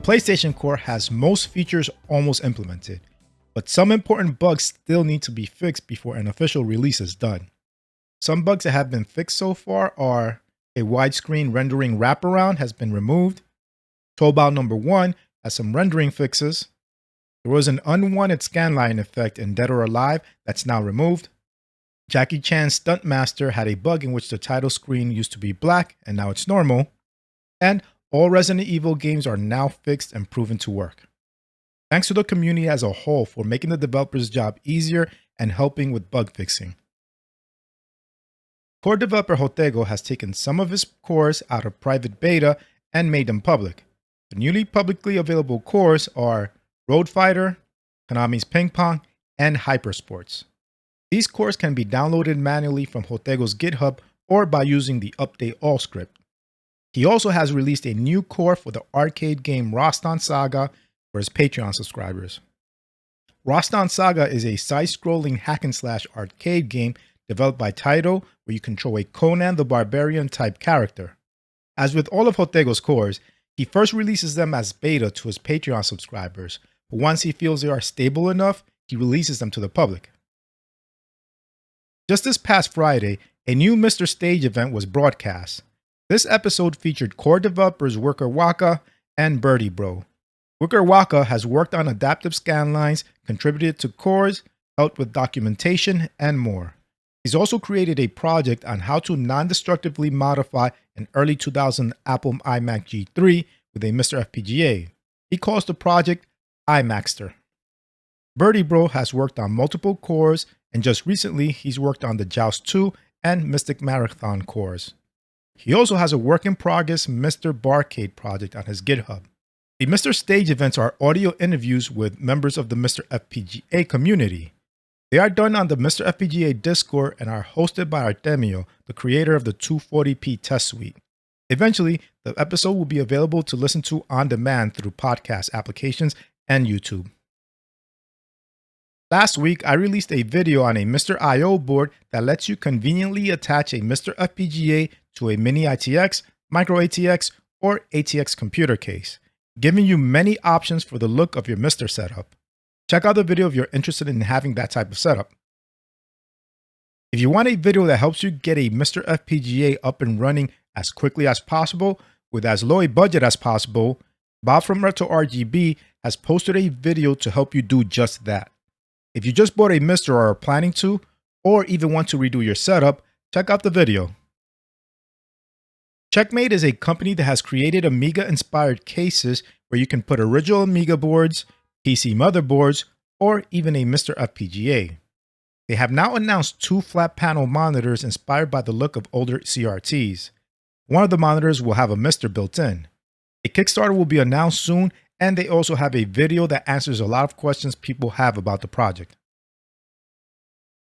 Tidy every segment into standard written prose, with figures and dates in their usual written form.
PlayStation Core has most features almost implemented, but some important bugs still need to be fixed before an official release is done. Some bugs that have been fixed so far are a widescreen rendering wraparound has been removed. Toolbar number 1 has some rendering fixes. There was an unwanted scanline effect in Dead or Alive that's now removed. Jackie Chan's Stuntmaster had a bug in which the title screen used to be black and now it's normal. And all Resident Evil games are now fixed and proven to work. Thanks to the community as a whole for making the developer's job easier and helping with bug fixing. Core developer Jotego has taken some of his cores out of private beta and made them public. The newly publicly available cores are Road Fighter, Konami's Ping Pong, and Hypersports. These cores can be downloaded manually from Jotego's GitHub or by using the Update All script. He also has released a new core for the arcade game Rostan Saga for his Patreon subscribers. Rostan Saga is a side-scrolling hack-and-slash arcade game developed by Taito where you control a Conan the Barbarian type character. As with all of Jotego's cores, he first releases them as beta to his Patreon subscribers, but once he feels they are stable enough, he releases them to the public. Just this past Friday, a new MiSTer stage event was broadcast. This episode featured core developers WickerWaka and Birdybro. WickerWaka has worked on adaptive scanlines, contributed to cores, helped with documentation, and more. He's also created a project on how to non-destructively modify an early 2000 Apple iMac G3 with a MiSTer FPGA. He calls the project iMaxter. Birdybro has worked on multiple cores, and just recently he's worked on the Joust 2 and Mystic Marathon cores. He also has a work-in-progress MiSTer Barcade project on his GitHub. The MiSTer stage events are audio interviews with members of the MiSTer FPGA community. They are done on the MiSTer FPGA Discord and are hosted by Artemio, the creator of the 240p test suite. Eventually, the episode will be available to listen to on demand through podcast applications and YouTube. Last week, I released a video on a MiSTer I/O board that lets you conveniently attach a MiSTer FPGA to a Mini-ITX, Micro-ATX, or ATX computer case, giving you many options for the look of your MiSTer setup. Check out the video if you're interested in having that type of setup. If you want a video that helps you get a MiSTer FPGA up and running as quickly as possible with as low a budget as possible, Bob from RetroRGB has posted a video to help you do just that. If you just bought a MiSTer or are planning to, or even want to redo your setup, check out the video. Checkmate is a company that has created Amiga-inspired cases where you can put original Amiga boards, PC motherboards, or even a MiSTer FPGA. They have now announced 2 flat panel monitors inspired by the look of older CRTs. One of the monitors will have a MiSTer built in. A Kickstarter will be announced soon, and they also have a video that answers a lot of questions people have about the project.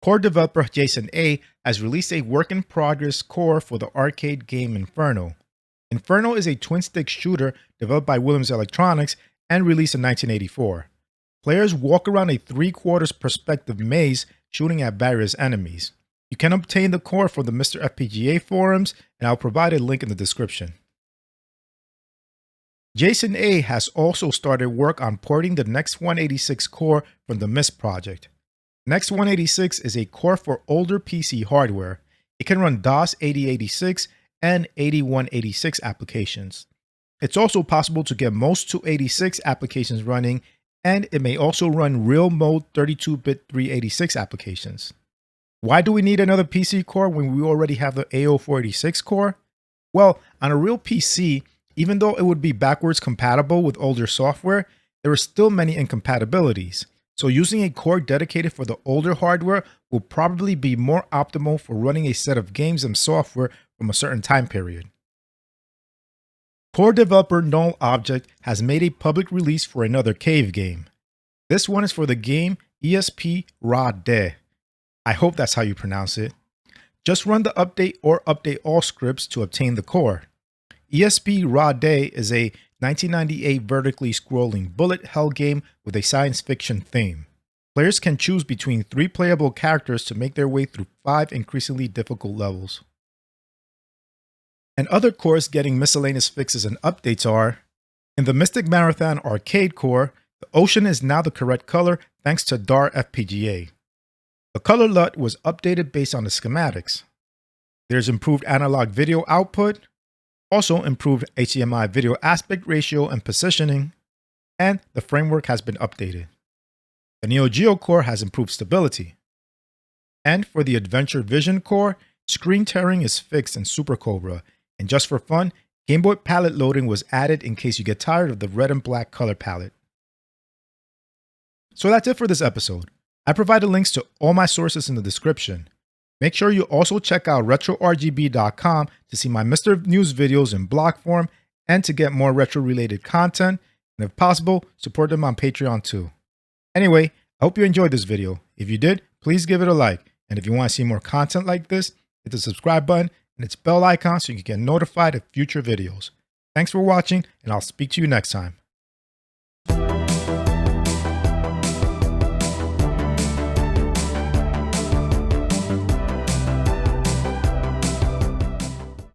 Core developer Jason A has released a work-in-progress core for the arcade game Inferno. Inferno is a twin-stick shooter developed by Williams Electronics and released in 1984. Players walk around a 3/4 perspective maze shooting at various enemies. You can obtain the core from the MiSTer FPGA forums, and I'll provide a link in the description. Jason A has also started work on porting the Next186 core from the MIST project. Next186 is a core for older PC hardware. It can run DOS 8086 and 8186 applications. It's also possible to get most 286 applications running, and it may also run real mode 32-bit 386 applications. Why do we need another PC core when we already have the AO486 core? Well, on a real PC, even though it would be backwards compatible with older software, there are still many incompatibilities. So using a core dedicated for the older hardware will probably be more optimal for running a set of games and software from a certain time period. Core developer Null Object has made a public release for another Cave game. This one is for the game ESP Ra. I hope that's how you pronounce it. Just run the update or update all scripts to obtain the core. ESP Ra is a 1998 vertically scrolling bullet hell game with a science fiction theme. Players can choose between 3 playable characters to make their way through 5 increasingly difficult levels. And other cores getting miscellaneous fixes and updates are In the Mystic Marathon Arcade core, the ocean is now the correct color thanks to DAR FPGA. The color LUT was updated based on the schematics. There's improved analog video output, also improved HDMI video aspect ratio and positioning, and the framework has been updated. The Neo Geo core has improved stability. And for the Adventure Vision core, screen tearing is fixed in Super Cobra, and just for fun, Game Boy palette loading was added in case you get tired of the red and black color palette. So that's it for this episode. I provided links to all my sources in the description. Make sure you also check out RetroRGB.com to see my MiSTer News videos in block form and to get more retro related content, and if possible, support them on Patreon too. Anyway, I hope you enjoyed this video. If you did, please give it a like, and if you want to see more content like this, hit the subscribe button and its bell icon so you can get notified of future videos. Thanks for watching, and I'll speak to you next time.